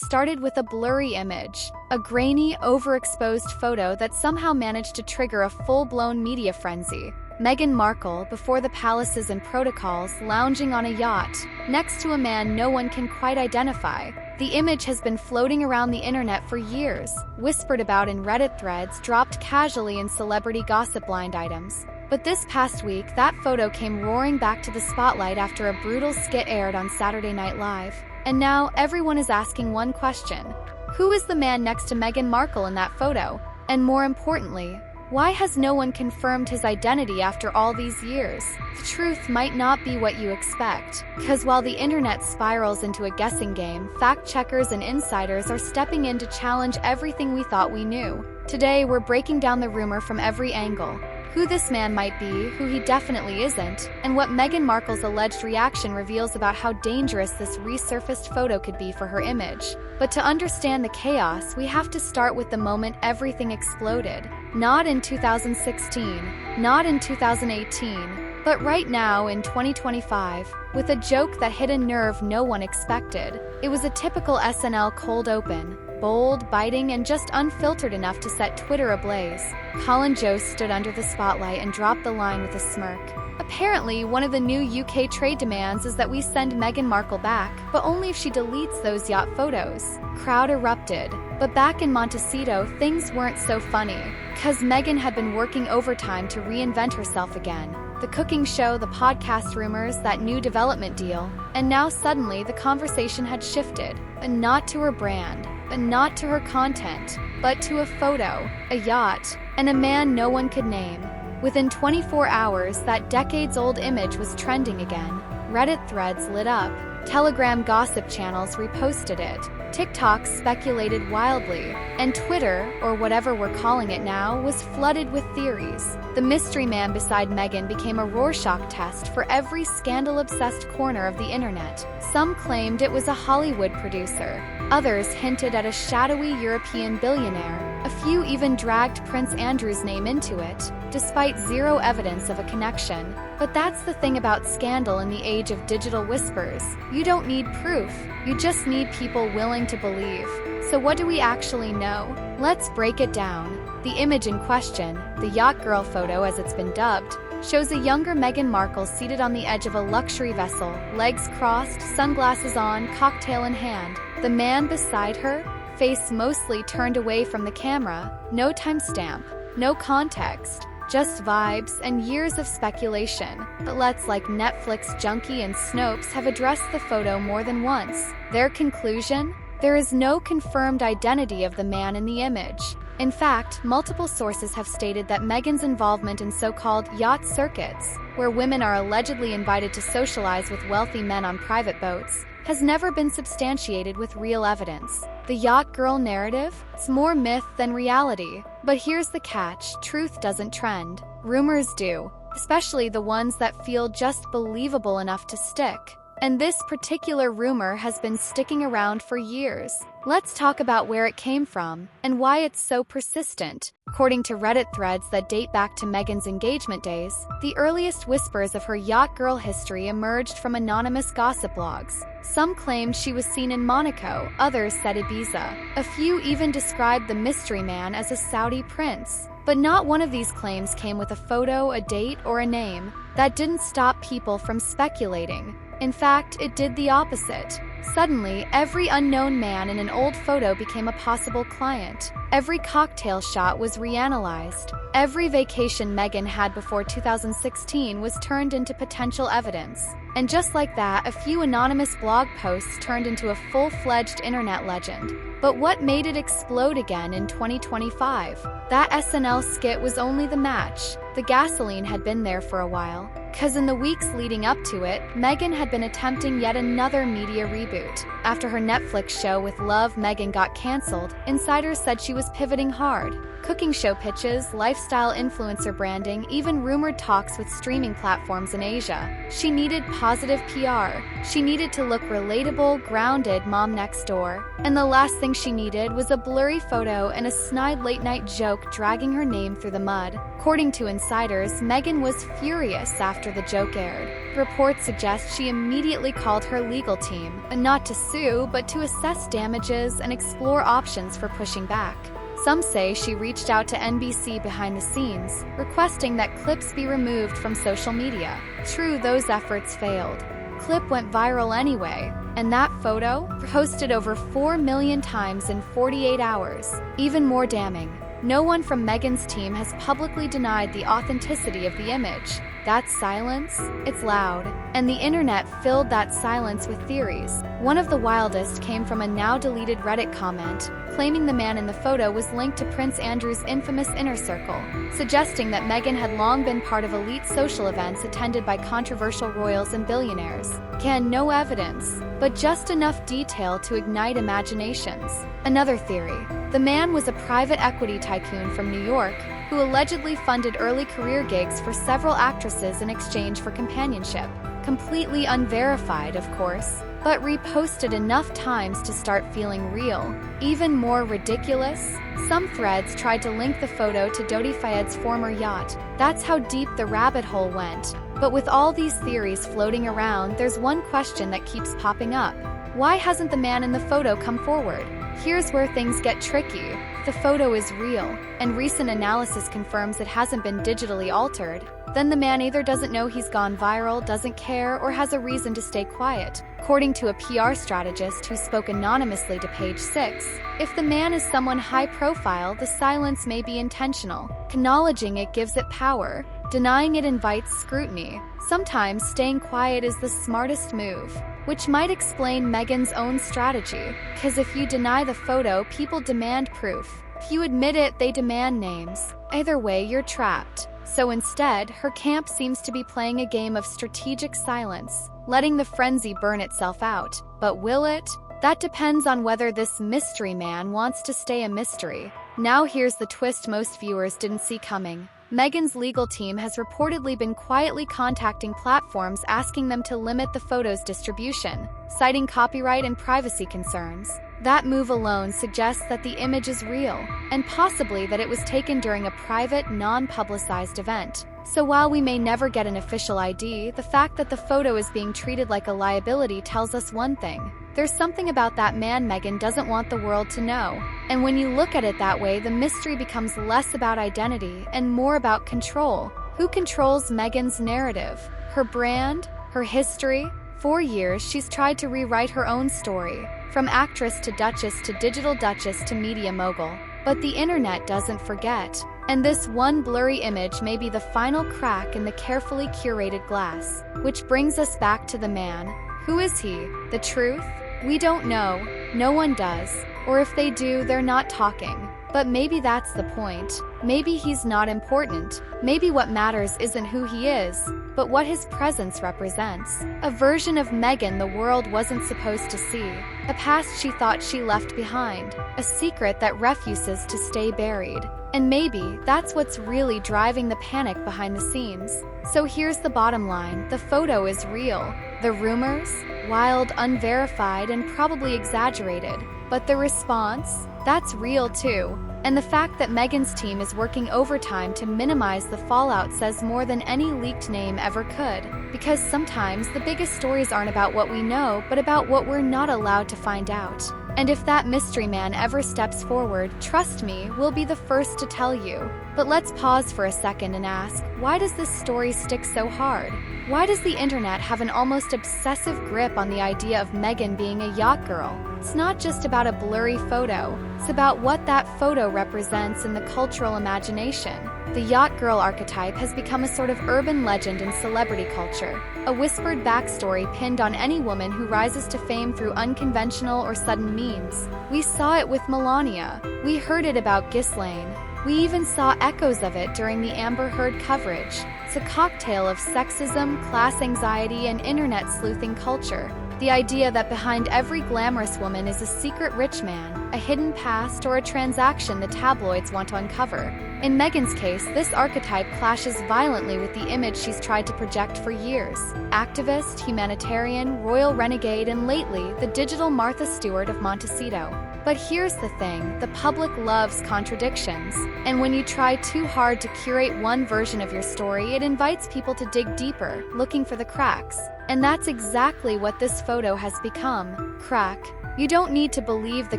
started with a blurry image, a grainy, overexposed photo that somehow managed to trigger a full-blown media frenzy. Meghan Markle, before the palaces and protocols, lounging on a yacht, next to a man no one can quite identify. The image has been floating around the internet for years, whispered about in Reddit threads, dropped casually in celebrity gossip blind items. But this past week, that photo came roaring back to the spotlight after a brutal skit aired on Saturday Night Live. And now, everyone is asking one question. Who is the man next to Meghan Markle in that photo? And more importantly, why has no one confirmed his identity after all these years? The truth might not be what you expect, because while the internet spirals into a guessing game, fact-checkers and insiders are stepping in to challenge everything we thought we knew. Today, we're breaking down the rumor from every angle. Who this man might be, who he definitely isn't, and what Meghan Markle's alleged reaction reveals about how dangerous this resurfaced photo could be for her image. But to understand the chaos, we have to start with the moment everything exploded. Not in 2016, not in 2018, but right now in 2025, with a joke that hit a nerve no one expected. It was a typical SNL cold open. Bold, biting, and just unfiltered enough to set Twitter ablaze. Colin Jost stood under the spotlight and dropped the line with a smirk. Apparently, one of the new UK trade demands is that we send Meghan Markle back, but only if she deletes those yacht photos. Crowd erupted. But back in Montecito, things weren't so funny, because Meghan had been working overtime to reinvent herself again. The cooking show, the podcast rumors, that new development deal, and now suddenly the conversation had shifted, but not to her brand, but not to her content, but to a photo, a yacht, and a man no one could name. Within 24 hours, that decades-old image was trending again. Reddit threads lit up. Telegram gossip channels reposted it. TikTok speculated wildly. And Twitter, or whatever we're calling it now, was flooded with theories. The mystery man beside Meghan became a Rorschach test for every scandal-obsessed corner of the internet. Some claimed it was a Hollywood producer. Others hinted at a shadowy European billionaire. A few even dragged Prince Andrew's name into it, despite zero evidence of a connection. But that's the thing about scandal in the age of digital whispers. You don't need proof, you just need people willing to believe. So what do we actually know? Let's break it down. The image in question, the yacht girl photo as it's been dubbed, shows a younger Meghan Markle seated on the edge of a luxury vessel, legs crossed, sunglasses on, cocktail in hand. The man beside her, face mostly turned away from the camera, no timestamp, no context, just vibes and years of speculation. But let's like Netflix Junkie and Snopes have addressed the photo more than once. Their conclusion? There is no confirmed identity of the man in the image. In fact, multiple sources have stated that Meghan's involvement in so-called yacht circuits, where women are allegedly invited to socialize with wealthy men on private boats, has never been substantiated with real evidence. The yacht girl narrative? It's more myth than reality. But here's the catch, truth doesn't trend. Rumors do, especially the ones that feel just believable enough to stick. And this particular rumor has been sticking around for years. Let's talk about where it came from and why it's so persistent. According to Reddit threads that date back to Meghan's engagement days, the earliest whispers of her yacht girl history emerged from anonymous gossip blogs. Some claimed she was seen in Monaco, others said Ibiza. A few even described the mystery man as a Saudi prince. But not one of these claims came with a photo, a date, or a name. That didn't stop people from speculating. In fact, it did the opposite. Suddenly, every unknown man in an old photo became a possible client. Every cocktail shot was reanalyzed. Every vacation Meghan had before 2016 was turned into potential evidence. And just like that, a few anonymous blog posts turned into a full-fledged internet legend. But what made it explode again in 2025? That SNL skit was only the match. The gasoline had been there for a while. Because in the weeks leading up to it, Meghan had been attempting yet another media reboot. After her Netflix show with Love, Meghan got cancelled, insiders said she was pivoting hard. cooking show pitches, lifestyle influencer branding, even rumored talks with streaming platforms in Asia. She needed positive PR. She needed to look relatable, grounded mom next door. And the last thing she needed was a blurry photo and a snide late-night joke dragging her name through the mud. According to insiders, Meghan was furious after the joke aired. Reports suggest she immediately called her legal team, not to sue, but to assess damages and explore options for pushing back. Some say she reached out to NBC behind the scenes, requesting that clips be removed from social media. True, those efforts failed. Clip went viral anyway, and that photo posted over 4 million times in 48 hours. Even more damning, no one from Meghan's team has publicly denied the authenticity of the image. That silence? It's loud. And the internet filled that silence with theories. One of the wildest came from a now-deleted Reddit comment, claiming the man in the photo was linked to Prince Andrew's infamous inner circle, suggesting that Meghan had long been part of elite social events attended by controversial royals and billionaires. Again, no evidence, but just enough detail to ignite imaginations. Another theory: the man was a private equity tycoon from New York who allegedly funded early career gigs for several actresses in exchange for companionship. Completely unverified, of course, but reposted enough times to start feeling real. Even more ridiculous, some threads tried to link the photo to Dodi Fayed's former yacht. That's how deep the rabbit hole went. But with all these theories floating around, there's one question that keeps popping up. Why hasn't the man in the photo come forward? Here's where things get tricky. The photo is real, and recent analysis confirms it hasn't been digitally altered. Then the man either doesn't know he's gone viral, doesn't care, or has a reason to stay quiet. According to a PR strategist who spoke anonymously to Page 6, if the man is someone high profile, the silence may be intentional. Acknowledging it gives it power. Denying it invites scrutiny. Sometimes staying quiet is the smartest move, which might explain Meghan's own strategy. Because if you deny the photo, people demand proof. If you admit it, they demand names. Either way, you're trapped. So instead, her camp seems to be playing a game of strategic silence, letting the frenzy burn itself out. But will it? That depends on whether this mystery man wants to stay a mystery. Now here's the twist most viewers didn't see coming. Meghan's legal team has reportedly been quietly contacting platforms asking them to limit the photo's distribution, citing copyright and privacy concerns. That move alone suggests that the image is real, and possibly that it was taken during a private, non-publicized event. So while we may never get an official ID, the fact that the photo is being treated like a liability tells us one thing. There's something about that man Meghan doesn't want the world to know. And when you look at it that way, the mystery becomes less about identity and more about control. Who controls Meghan's narrative? Her brand? Her history? For years, she's tried to rewrite her own story, from actress to duchess to digital duchess to media mogul. But the internet doesn't forget. And this one blurry image may be the final crack in the carefully curated glass. Which brings us back to the man. Who is he? The truth? We don't know. No one does. Or if they do, they're not talking. But maybe that's the point. Maybe he's not important. Maybe what matters isn't who he is, but what his presence represents. A version of Meghan the world wasn't supposed to see. A past she thought she left behind. A secret that refuses to stay buried. And maybe that's what's really driving the panic behind the scenes. So here's the bottom line. The photo is real. The rumors? Wild, unverified, and probably exaggerated. But the response? That's real too. And the fact that Meghan's team is working overtime to minimize the fallout says more than any leaked name ever could. Because sometimes the biggest stories aren't about what we know, but about what we're not allowed to find out. And if that mystery man ever steps forward, trust me, we'll be the first to tell you. But let's pause for a second and ask, why does this story stick so hard? Why does the internet have an almost obsessive grip on the idea of Meghan being a yacht girl? It's not just about a blurry photo, it's about what that photo represents in the cultural imagination. The yacht girl archetype has become a sort of urban legend in celebrity culture, a whispered backstory pinned on any woman who rises to fame through unconventional or sudden means. We saw it with Melania. We heard it about Ghislaine. We even saw echoes of it during the Amber Heard coverage. It's a cocktail of sexism, class anxiety, and internet sleuthing culture. The idea that behind every glamorous woman is a secret rich man, a hidden past, or a transaction the tabloids want to uncover. In Meghan's case, this archetype clashes violently with the image she's tried to project for years. Activist, humanitarian, royal renegade, and lately, the digital Martha Stewart of Montecito. But here's the thing, the public loves contradictions. And when you try too hard to curate one version of your story, it invites people to dig deeper, looking for the cracks. And that's exactly what this photo has become. Crack. You don't need to believe the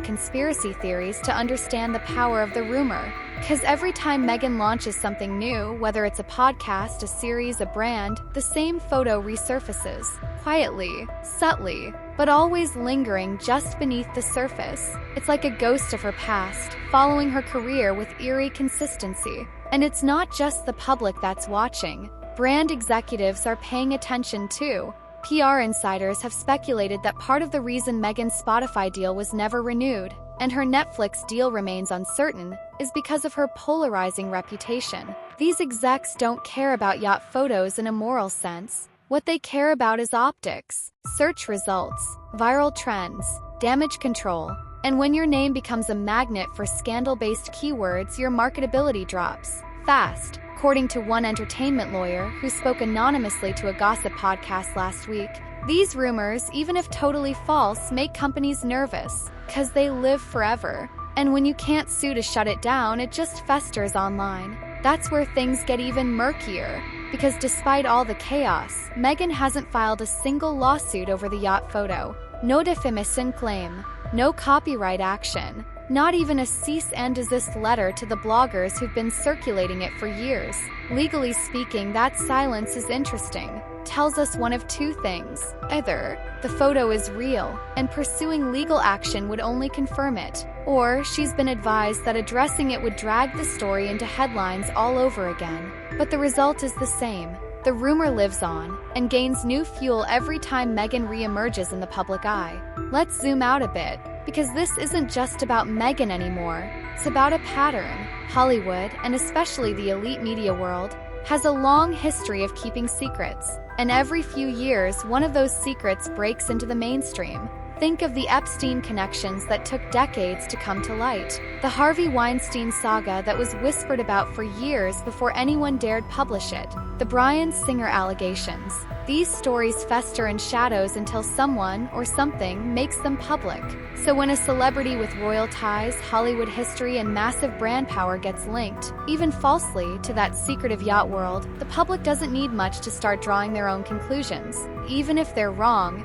conspiracy theories to understand the power of the rumor. Because every time Meghan launches something new, whether it's a podcast, a series, a brand, the same photo resurfaces. Quietly, subtly, but always lingering just beneath the surface. It's like a ghost of her past, following her career with eerie consistency. And it's not just the public that's watching. Brand executives are paying attention too. PR insiders have speculated that part of the reason Meghan's Spotify deal was never renewed, and her Netflix deal remains uncertain, is because of her polarizing reputation. These execs don't care about yacht photos in a moral sense. What they care about is optics, search results, viral trends, damage control. And when your name becomes a magnet for scandal-based keywords, your marketability drops fast. According to one entertainment lawyer who spoke anonymously to a gossip podcast last week, these rumors, even if totally false, make companies nervous, because they live forever. And when you can't sue to shut it down, it just festers online. That's where things get even murkier, because despite all the chaos, Meghan hasn't filed a single lawsuit over the yacht photo. No defamation claim, no copyright action. Not even a cease and desist letter to the bloggers who've been circulating it for years. Legally speaking, that silence is interesting. Tells us one of two things. Either the photo is real, and pursuing legal action would only confirm it, or she's been advised that addressing it would drag the story into headlines all over again. But the result is the same. The rumor lives on, and gains new fuel every time Meghan re-emerges in the public eye. Let's zoom out a bit, because this isn't just about Meghan anymore. It's about a pattern. Hollywood, and especially the elite media world, has a long history of keeping secrets. And every few years, one of those secrets breaks into the mainstream. Think of the Epstein connections that took decades to come to light. The Harvey Weinstein saga that was whispered about for years before anyone dared publish it. The Bryan Singer allegations. These stories fester in shadows until someone or something makes them public. So when a celebrity with royal ties, Hollywood history, and massive brand power gets linked, even falsely, to that secretive yacht world, the public doesn't need much to start drawing their own conclusions. Even if they're wrong,